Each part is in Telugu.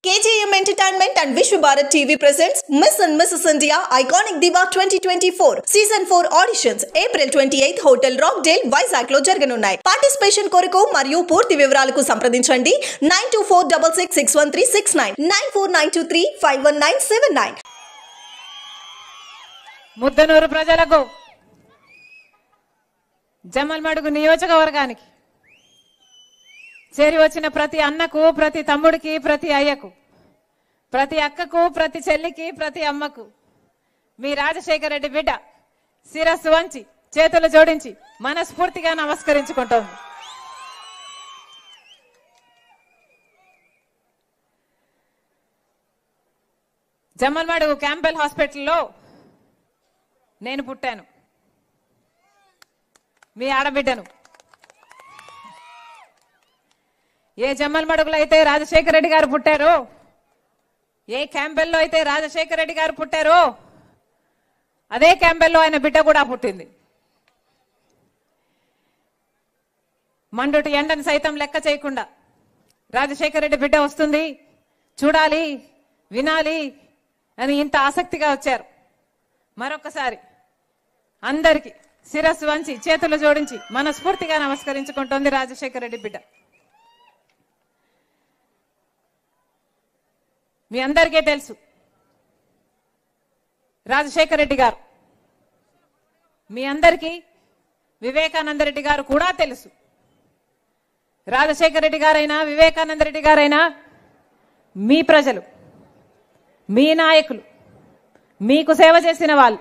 KJM Entertainment and Vishwa Bharat TV presents Miss and Mrs. India Iconic Diva 2024 Season 4 auditions April 28th Hotel Rockdale Vizag లో జరగనున్నాయి. పార్టిసిపేషన్ కొరకు మరియు పూర్తి వివరాలకు సంప్రదించండి 9246661369 9492351979. ముద్దనూరు ప్రజలకు జమ్మలమడుగు నియోజకవర్గానికి చేరి వచ్చిన ప్రతి అన్నకు, ప్రతి తమ్ముడికి, ప్రతి అయ్యకు, ప్రతి అక్కకు, ప్రతి చెల్లికి, ప్రతి అమ్మకు మీ రాజశేఖర రెడ్డి బిడ్డ శిరస్సు వంచి చేతులు జోడించి మనస్ఫూర్తిగా నమస్కరించుకుంటోంది. జమ్మలమడుగు క్యాంపెల్ హాస్పిటల్లో నేను పుట్టాను, మీ ఆడబిడ్డను. ఏ జమ్మలమడుగులో అయితే రాజశేఖర రెడ్డి గారు పుట్టారో, ఏ క్యాంపెల్లో అయితే రాజశేఖర రెడ్డి గారు పుట్టారో, అదే క్యాంపెల్లో ఆయన బిడ్డ కూడా పుట్టింది. మండుటి ఎండను సైతం లెక్క చేయకుండా రాజశేఖర రెడ్డి బిడ్డ వస్తుంది, చూడాలి, వినాలి అని ఇంత ఆసక్తిగా వచ్చారు. మరొకసారి అందరికీ శిరస్సు వంచి చేతులు జోడించి మనస్ఫూర్తిగా నమస్కరించుకుంటోంది రాజశేఖర రెడ్డి బిడ్డ. మీ అందరికీ తెలుసు, రాజశేఖర రెడ్డి గారు, మీ అందరికీ వివేకానంద రెడ్డి గారు కూడా తెలుసు. రాజశేఖర రెడ్డి గారైనా, వివేకానంద రెడ్డి గారైనా మీ ప్రజలు, మీ నాయకులు, మీకు సేవ చేసిన వాళ్ళు.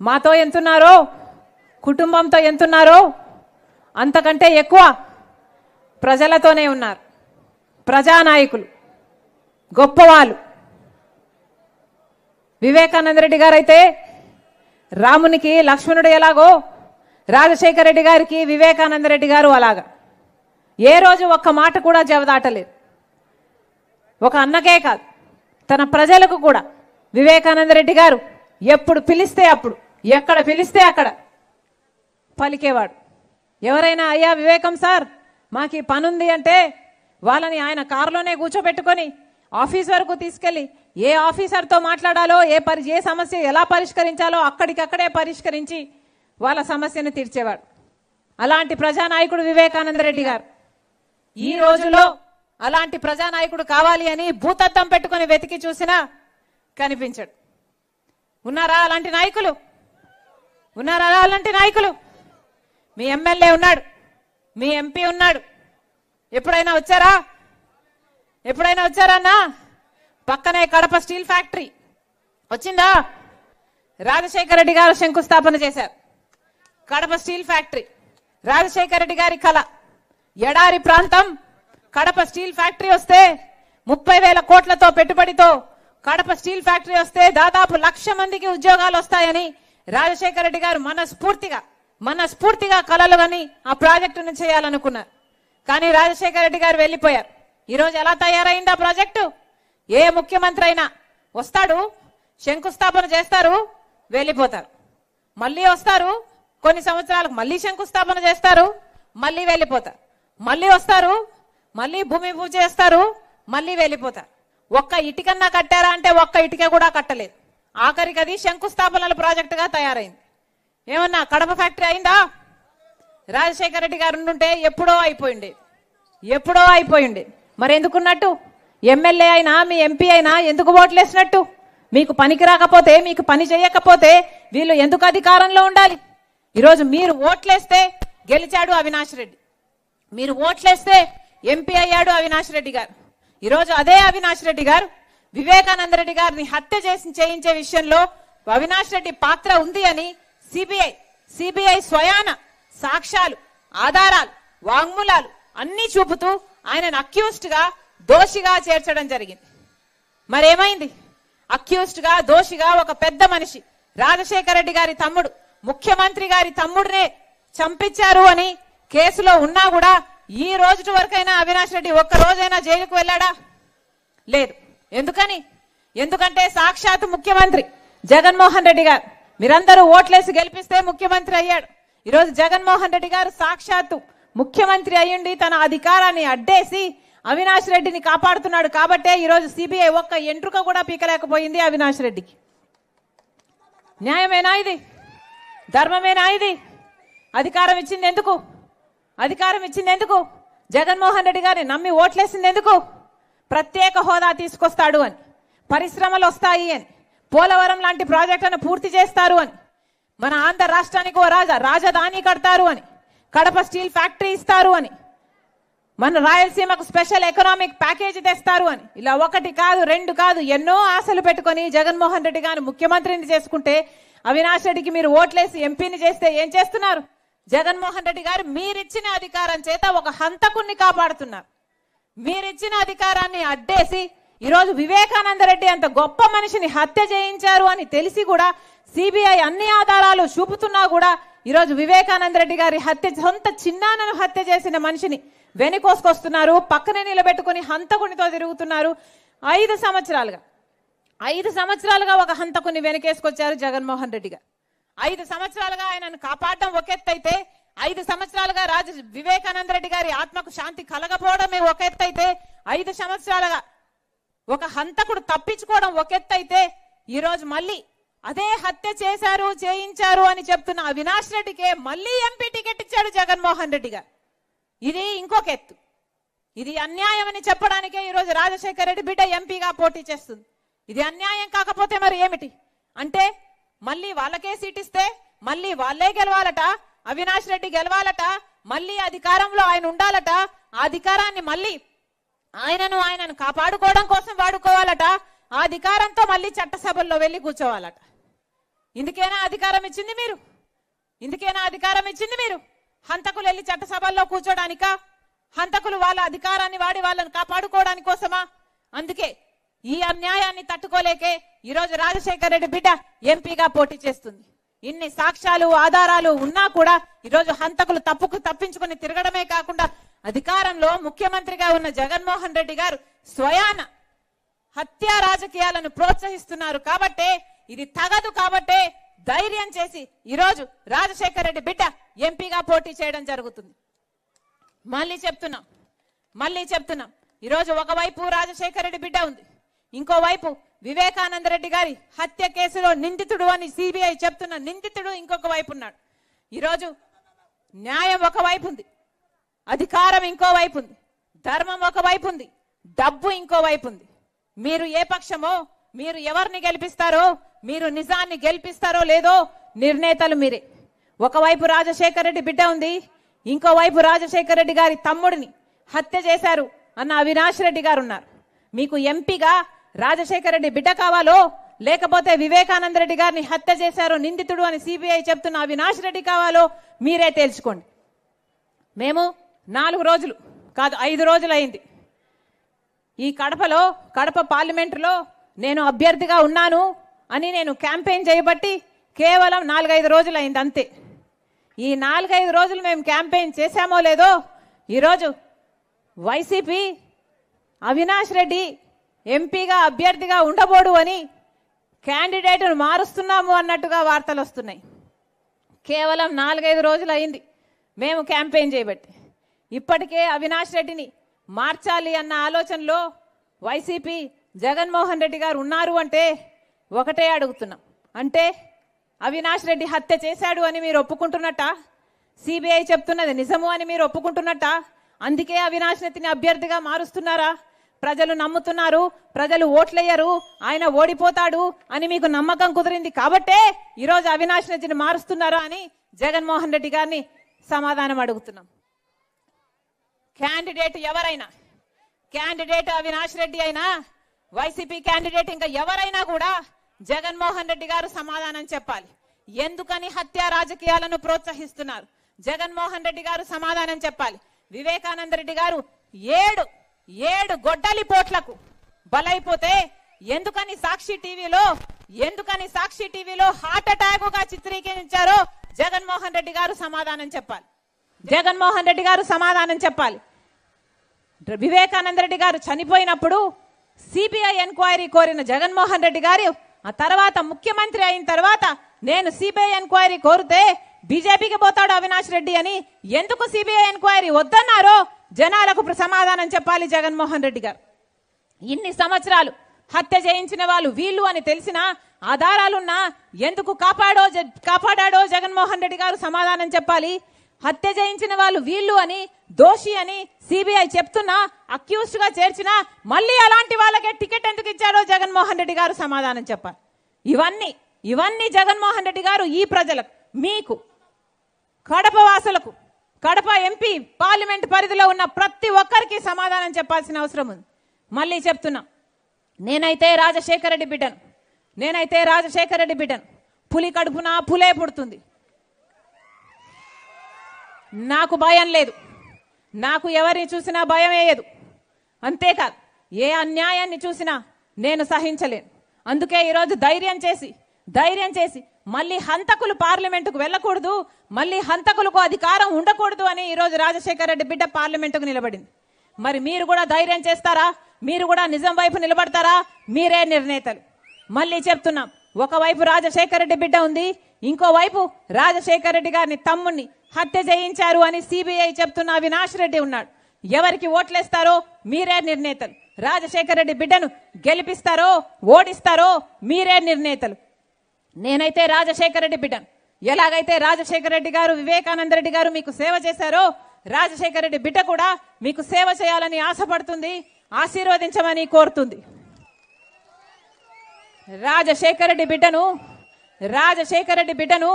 మాతో ఎంతున్నారో, కుటుంబంతో ఎంతున్నారో అంతకంటే ఎక్కువ ప్రజలతోనే ఉన్నారు. ప్రజానాయకులు, గొప్పవాళ్ళు. వివేకానంద రెడ్డి గారైతే రామునికి లక్ష్మణుడు ఎలాగో, రాజశేఖర రెడ్డి గారికి వివేకానంద రెడ్డి గారు అలాగా. ఏ రోజు ఒక్క మాట కూడా జవదాటలేదు. ఒక అన్నకే కాదు, తన ప్రజలకు కూడా వివేకానంద రెడ్డి గారు ఎప్పుడు పిలిస్తే అప్పుడు, ఎక్కడ పిలిస్తే అక్కడ పలికేవాడు. ఎవరైనా అయ్యా వివేకం సార్ మాకు ఈ పనుంది అంటే వాళ్ళని ఆయన కారులోనే కూర్చోబెట్టుకొని ఆఫీస్ వరకు తీసుకెళ్లి ఏ ఆఫీసర్తో మాట్లాడాలో, ఏ సమస్య ఎలా పరిష్కరించాలో అక్కడికక్కడే పరిష్కరించి వాళ్ళ సమస్యను తీర్చేవాడు. అలాంటి ప్రజానాయకుడు వివేకానంద రెడ్డి గారు. ఈ రోజులో అలాంటి ప్రజానాయకుడు కావాలి అని భూతద్దం పెట్టుకుని వెతికి చూసినా కనిపించడు. ఉన్నారా అలాంటి నాయకులు? ఉన్నారా అలాంటి నాయకులు? మీ ఎమ్మెల్యే ఉన్నాడు, మీ ఎంపీ ఉన్నాడు. ఎప్పుడైనా వచ్చారా? ఎప్పుడైనా వచ్చారన్నా? పక్కనే కడప స్టీల్ ఫ్యాక్టరీ వచ్చిందా? రాజశేఖర రెడ్డి గారు శంకుస్థాపన చేశారు. కడప స్టీల్ ఫ్యాక్టరీ రాజశేఖర రెడ్డి గారి కళ. ఎడారి ప్రాంతం కడప స్టీల్ ఫ్యాక్టరీ వస్తే 30,000 కోట్లతో పెట్టుబడితో కడప స్టీల్ ఫ్యాక్టరీ వస్తే దాదాపు 1,00,000 మందికి ఉద్యోగాలు వస్తాయని రాజశేఖర రెడ్డి గారు మనస్ఫూర్తిగా కలలు అని ఆ ప్రాజెక్టును చేయాలనుకున్నారు. కానీ రాజశేఖర రెడ్డి గారు వెళ్లిపోయారు. ఈరోజు ఎలా తయారైంది ఆ ప్రాజెక్టు? ఏ ముఖ్యమంత్రి అయినా వస్తాడు, శంకుస్థాపన చేస్తారు, వెళ్ళిపోతారు. మళ్ళీ వస్తారు, కొన్ని సంవత్సరాలకు మళ్ళీ శంకుస్థాపన చేస్తారు, మళ్ళీ వెళ్ళిపోతారు. మళ్ళీ వస్తారు, మళ్ళీ భూమి పూజ చేస్తారు, మళ్ళీ వెళ్ళిపోతారు. ఒక్క ఇటుకన్నా కట్టారా అంటే ఒక్క ఇటుక కూడా కట్టలేదు. ఆఖరికి అది శంకుస్థాపనల ప్రాజెక్టుగా తయారైంది. ఏమన్నా కడప ఫ్యాక్టరీ అయిందా? రాజశేఖర రెడ్డి గారు ఉండుంటే ఎప్పుడో అయిపోయింది. మరి ఎందుకున్నట్టు? ఎమ్మెల్యే అయినా మీ ఎంపీ అయినా ఎందుకు ఓట్లేసినట్టు? మీకు పనికి రాకపోతే, మీకు పని చేయకపోతే వీళ్ళు ఎందుకు అధికారంలో ఉండాలి? ఈరోజు మీరు ఓట్లేస్తే గెలిచాడు అవినాష్ రెడ్డి, మీరు ఓట్లేస్తే ఎంపీ అయ్యాడు అవినాష్ రెడ్డి గారు. ఈరోజు అదే అవినాష్ రెడ్డి గారు వివేకానంద రెడ్డి గారిని హత్య చేయించే విషయంలో అవినాష్ రెడ్డి పాత్ర ఉంది అని సిబిఐ స్వయాన సాక్ష్యాలు, ఆధారాలు, వాంగ్మూలాలు అన్ని చూపుతూ ఆయనను అక్యూజ్డ్ గా, దోషిగా చేర్చడం జరిగింది. మరేమైంది? అక్యూజ్డ్ గా, దోషిగా ఒక పెద్ద మనిషి, రాజశేఖర రెడ్డి గారి తమ్ముడు, ముఖ్యమంత్రి గారి తమ్ముడినే చంపించారు అని కేసులో ఉన్నా కూడా ఈ రోజు వరకైనా అవినాష్ రెడ్డి ఒక్క రోజైనా జైలుకు వెళ్ళాడా? లేదు. ఎందుకంటే సాక్షాత్ ముఖ్యమంత్రి జగన్మోహన్ రెడ్డి గారు, మీరందరూ ఓట్లేసి గెలిపిస్తే ముఖ్యమంత్రి అయ్యాడు. ఈరోజు జగన్మోహన్ రెడ్డి గారు సాక్షాత్తు ముఖ్యమంత్రి అయ్యుండి తన అధికారాన్ని అడ్డేసి అవినాష్ రెడ్డిని కాపాడుతున్నాడు కాబట్టే ఈరోజు సిబిఐ ఒక్క ఎంట్రుక కూడా పీకలేకపోయింది అవినాష్ రెడ్డికి. న్యాయమేనా ఇది? ధర్మమేనా ఇది? అధికారం ఇచ్చింది ఎందుకు? అధికారం ఇచ్చింది ఎందుకు? జగన్మోహన్ రెడ్డి గారిని నమ్మి ఓట్లేసింది ఎందుకు? ప్రత్యేక హోదా తీసుకొస్తాడు అని, పరిశ్రమలు వస్తాయి అని, పోలవరం లాంటి ప్రాజెక్టులను పూర్తి చేస్తారు అని, మన ఆంధ్ర రాష్ట్రానికి ఓ రాజధాని కడతారు అని, కడప స్టీల్ ఫ్యాక్టరీ ఇస్తారు అని, మన రాయలసీమకు స్పెషల్ ఎకనామిక్ ప్యాకేజీ తెస్తారు అని, ఇలా ఒకటి కాదు రెండు కాదు ఎన్నో ఆశలు పెట్టుకొని జగన్మోహన్ రెడ్డి గారిని ముఖ్యమంత్రిని చేసుకుంటే అవినాష్ రెడ్డికి మీరు ఓట్లేసి ఎంపీని చేస్తే ఏం చేస్తున్నారు? జగన్మోహన్ రెడ్డి గారు మీరిచ్చిన అధికారం చేత ఒక హంతకుణ్ణి కాపాడుతున్నారు. మీరిచ్చిన అధికారాన్ని అడ్డేసి ఈరోజు వివేకానంద రెడ్డి అంత గొప్ప మనిషిని హత్య చేయించారు అని తెలిసి కూడా సిబిఐ అన్ని ఆధారాలు చూపుతున్నా కూడా ఈరోజు వివేకానంద రెడ్డి గారి సొంత చిన్నాన్నను హత్య చేసిన మనిషిని వెనుకోసుకొస్తున్నారు, పక్కనే నిలబెట్టుకుని హంతకునితో తిరుగుతున్నారు. 5 సంవత్సరాలుగా ఒక హంతకుని వెనకేసుకొచ్చారు జగన్మోహన్ రెడ్డి గారు. 5 సంవత్సరాలుగా ఆయనను కాపాడడం ఒక ఎత్తైతే, 5 సంవత్సరాలుగా వివేకానంద రెడ్డి గారి ఆత్మకు శాంతి కలగపోవడమే ఒక ఎత్తైతే, 5 సంవత్సరాలుగా ఒక హంతకుడు తప్పించుకోవడం ఒక ఎత్తైతే, ఈరోజు మళ్ళీ అదే హత్య చేశారు చేయించారు అని చెప్తున్న అవినాష్ రెడ్డికే మళ్ళీ ఎంపీ టికెట్ ఇచ్చాడు జగన్మోహన్ రెడ్డి గారు. ఇది ఇంకొక ఎత్తు. ఇది అన్యాయం అని చెప్పడానికే ఈరోజు రాజశేఖర రెడ్డి బిడ్డ ఎంపీగా పోటీ చేస్తుంది. ఇది అన్యాయం కాకపోతే మరి ఏమిటి? అంటే మళ్ళీ వాళ్ళకే సీట్ ఇస్తే మళ్ళీ వాళ్ళే గెలవాలట, అవినాష్ రెడ్డి గెలవాలట, మళ్ళీ అధికారంలో ఆయన ఉండాలట, ఆ అధికారాన్ని మళ్ళీ ఆయనను కాపాడుకోవడం కోసం వాడుకోవాలట, ఆ అధికారంతో మళ్ళీ చట్టసభల్లో వెళ్ళి కూర్చోవాలట. ఇందుకేనా అధికారం ఇచ్చింది మీరు? ఇందుకేనా అధికారం ఇచ్చింది మీరు? హంతకులు వెళ్ళి చట్టసభల్లో కూర్చోడానికా? హంతకులు వాళ్ళ అధికారాన్ని వాడి వాళ్ళని కాపాడుకోవడానికి కోసమా? అందుకే ఈ అన్యాయాన్ని తట్టుకోలేకే ఈరోజు రాజశేఖర రెడ్డి బిడ్డ ఎంపీగా పోటీ చేస్తుంది. ఇన్ని సాక్ష్యాలు ఆధారాలు ఉన్నా కూడా ఈరోజు హంతకులు తప్పించుకుని తిరగడమే కాకుండా అధికారంలో ముఖ్యమంత్రిగా ఉన్న జగన్మోహన్ రెడ్డి గారు స్వయాన హత్యా రాజకీయాలను ప్రోత్సహిస్తున్నారు. కాబట్టే ఇది తగదు, కాబట్టే ధైర్యం చేసి ఈరోజు రాజశేఖర రెడ్డి బిడ్డ ఎంపీగా పోటీ చేయడం జరుగుతుంది. మళ్ళీ చెప్తున్నాం ఈరోజు ఒకవైపు రాజశేఖర రెడ్డి బిడ్డ ఉంది, ఇంకోవైపు వివేకానంద రెడ్డి గారి హత్య కేసులో నిందితుడు అని సిబిఐ చెప్తున్న నిందితుడు ఇంకొక వైపు ఉన్నాడు. ఈరోజు న్యాయం ఒకవైపు ఉంది, అధికారం ఇంకోవైపు ఉంది, ధర్మం ఒకవైపు ఉంది, డబ్బు ఇంకోవైపు ఉంది. మీరు ఏ పక్షమో, మీరు ఎవరిని గెలిపిస్తారో, మీరు నిజాన్ని గెలిపిస్తారో లేదో నిర్ణేతలు మీరే. ఒకవైపు రాజశేఖర రెడ్డి బిడ్డ ఉంది, ఇంకోవైపు రాజశేఖర రెడ్డి గారి తమ్ముడిని హత్య చేశారు అన్న అవినాష్ రెడ్డి గారు ఉన్నారు. మీకు ఎంపీగా రాజశేఖర రెడ్డి బిడ్డ కావాలో, లేకపోతే వివేకానంద రెడ్డి గారిని హత్య చేశారు నిందితుడు అని సిబిఐ చెప్తున్న అవినాష్ రెడ్డి కావాలో మీరే తేల్చుకోండి. మేము 4 రోజులు కాదు 5 రోజులు అయింది ఈ కడప పార్లమెంటులో నేను అభ్యర్థిగా ఉన్నాను అని నేను క్యాంపెయిన్ చేయబట్టి కేవలం 4-5 రోజులు అయింది అంతే. ఈ 4-5 రోజులు మేము క్యాంపెయిన్ చేశామో లేదో ఈరోజు వైసీపీ అవినాష్ రెడ్డి ఎంపీగా అభ్యర్థిగా ఉండబోడు అని క్యాండిడేట్ను మారుస్తున్నాము అన్నట్టుగా వార్తలు వస్తున్నాయి. కేవలం 4-5 రోజులు అయింది మేము క్యాంపెయిన్ చేయబట్టి. ఇప్పటికే అవినాష్ రెడ్డిని మార్చాలి అన్న ఆలోచనలో వైసీపీ జగన్మోహన్ రెడ్డి గారు ఉన్నారు అంటే ఒకటే అడుగుతున్నాం, అంటే అవినాష్ రెడ్డి హత్య చేశాడు అని మీరు ఒప్పుకుంటున్నట్ట? సిబిఐ చెప్తున్నది నిజము అని మీరు ఒప్పుకుంటున్నట్ట? అందుకే అవినాష్ రెడ్డిని అభ్యర్థిగా మారుస్తున్నారా? ప్రజలు నమ్ముతున్నారు, ప్రజలు ఓట్లేయరు, ఆయన ఓడిపోతాడు అని మీకు నమ్మకం కుదిరింది కాబట్టే ఈరోజు అవినాష్ రెడ్డిని మారుస్తున్నారా అని జగన్మోహన్ రెడ్డి గారిని సమాధానం అడుగుతున్నాం. క్యాండిడేట్ ఎవరైనా, క్యాండిడేట్ అవినాష్ రెడ్డి అయినా, వైసీపీ క్యాండిడేట్ ఇంకా ఎవరైనా కూడా జగన్మోహన్ రెడ్డి గారు సమాధానం చెప్పాలి. ఎందుకని హత్యా రాజకీయాలను ప్రోత్సహిస్తున్నారు? జగన్మోహన్ రెడ్డి గారు సమాధానం చెప్పాలి. వివేకానంద రెడ్డి గారు ఏడు గొడ్డలి పోట్లకు బలైపోతే ఎందుకని సాక్షి టీవీలో హార్ట్ అటాక్ గా చిత్రీకరించారో జగన్మోహన్ రెడ్డి గారు సమాధానం చెప్పాలి. జగన్మోహన్ రెడ్డి గారు సమాధానం చెప్పాలి. వివేకానంద రెడ్డి గారు చనిపోయినప్పుడు సిబిఐ ఎంక్వైరీ కోరిన జగన్మోహన్ రెడ్డి గారు ఆ తర్వాత ముఖ్యమంత్రి అయిన తర్వాత నేను సిబిఐ ఎంక్వైరీ కోరితే బీజేపీకి పోతాడు అవినాష్ రెడ్డి అని ఎందుకు సిబిఐ ఎంక్వైరీ వద్దన్నారో జనాలకు సమాధానం చెప్పాలి జగన్మోహన్ రెడ్డి గారు. ఇన్ని సంవత్సరాలు హత్య చేయించిన వాళ్ళు వీళ్ళు అని తెలిసినా ఆధారాలున్నా ఎందుకు కాపాడాడో జగన్మోహన్ రెడ్డి గారు సమాధానం చెప్పాలి. హత్య చేయించిన వాళ్ళు వీళ్ళు అని దోషి అని సిబిఐ చెప్తున్నా అక్యూజ్డ్ గా చేర్చినా మళ్ళీ అలాంటి వాళ్ళకే టికెట్ ఎందుకు ఇచ్చాడో జగన్మోహన్ రెడ్డి గారు సమాధానం చెప్పాలి. ఇవన్నీ జగన్మోహన్ రెడ్డి గారు ఈ ప్రజలకు, మీకు, కడప వాసులకు, కడప ఎంపీ పార్లమెంట్ పరిధిలో ఉన్న ప్రతి ఒక్కరికి సమాధానం చెప్పాల్సిన అవసరం ఉంది. మళ్ళీ చెప్తున్నా, నేనైతే రాజశేఖర రెడ్డి బిడ్డను. పులి కడుపున పులే పుడుతుంది. నాకు భయం లేదు. నాకు ఎవరిని చూసినా భయం వేయదు. అంతేకాదు ఏ అన్యాయాన్ని చూసినా నేను సహించలేను. అందుకే ఈరోజు ధైర్యం చేసి మళ్ళీ హంతకులు పార్లమెంటుకు వెళ్ళకూడదు, మళ్ళీ హంతకులకు అధికారం ఉండకూడదు అని ఈరోజు రాజశేఖర రెడ్డి బిడ్డ పార్లమెంటుకు నిలబడింది. మరి మీరు కూడా ధైర్యం చేస్తారా? మీరు కూడా నిజం వైపు నిలబడతారా? మీరే నిర్ణేతలు. మళ్ళీ చెప్తున్నాం, ఒకవైపు రాజశేఖర రెడ్డి బిడ్డ ఉంది, ఇంకోవైపు రాజశేఖర రెడ్డి గారిని తమ్ముణ్ణి హత్య చేయించారు అని సిబిఐ చెప్తున్న అవినాష్ రెడ్డి ఉన్నాడు. ఎవరికి ఓట్లేస్తారో మీరే నిర్ణేతలు. రాజశేఖర రెడ్డి బిడ్డను గెలిపిస్తారో ఓడిస్తారో మీరే నిర్ణేతలు. నేనైతే రాజశేఖర రెడ్డి బిడ్డను. ఎలాగైతే రాజశేఖర రెడ్డి గారు, వివేకానంద రెడ్డి గారు మీకు సేవ చేశారో రాజశేఖర రెడ్డి బిడ్డ కూడా మీకు సేవ చేయాలని ఆశపడుతుంది, ఆశీర్వదించమని కోరుతుంది. రాజశేఖర రెడ్డి బిడ్డను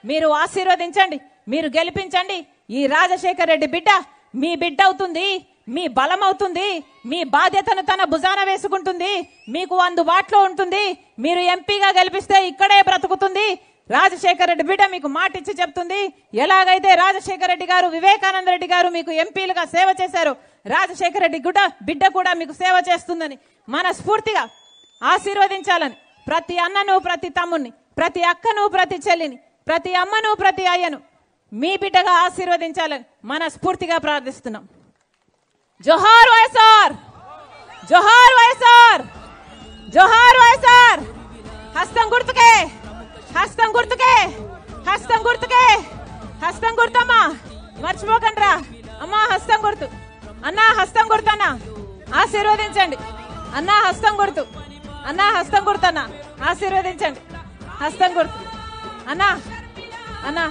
మీరు ఆశీర్వదించండి, మీరు గెలిపించండి. ఈ రాజశేఖర రెడ్డి బిడ్డ మీ బిడ్డ అవుతుంది, మీ బలం అవుతుంది, మీ బాధ్యతను తన భుజాన వేసుకుంటుంది, మీకు అందుబాటులో ఉంటుంది. మీరు ఎంపీగా గెలిపిస్తే ఇక్కడే బ్రతుకుతుంది. రాజశేఖర రెడ్డి బిడ్డ మీకు మాటిచ్చి చెప్తుంది, ఎలాగైతే రాజశేఖర రెడ్డి గారు, వివేకానంద రెడ్డి గారు మీకు ఎంపీలుగా సేవ చేశారు, రాజశేఖర రెడ్డి బిడ్డ కూడా మీకు సేవ చేస్తుందని మనస్ఫూర్తిగా ఆశీర్వదించాలని ప్రతి అన్నను, ప్రతి తమ్ముని, ప్రతి అక్కను, ప్రతి చెల్లిని, ప్రతి అమ్మను, ప్రతి అయ్యను మీ బిడ్డగా ఆశీర్వదించాలని మనస్ఫూర్తిగా ప్రార్థిస్తున్నాం. జోహార్ వైఎస్ఆర్, జోహార్ వైఎస్ఆర్, జోహార్ వైఎస్ఆర్. హస్తం గుర్తుకే, హస్తం గుర్తుకే, హస్తం గుర్తుకే, హస్తం గుర్తమ్మా, మర్చిపోకండిరా అమ్మా. హస్తం గుర్తు అన్నా, హస్తం గుర్తు అన్నా, ఆశీర్వదించండి అన్నా. హస్తం గుర్తు అన్నా, హస్తం గుర్తు అన్నా, ఆశీర్వదించండి. హస్తం గుర్తు అన్నా, అన్నా.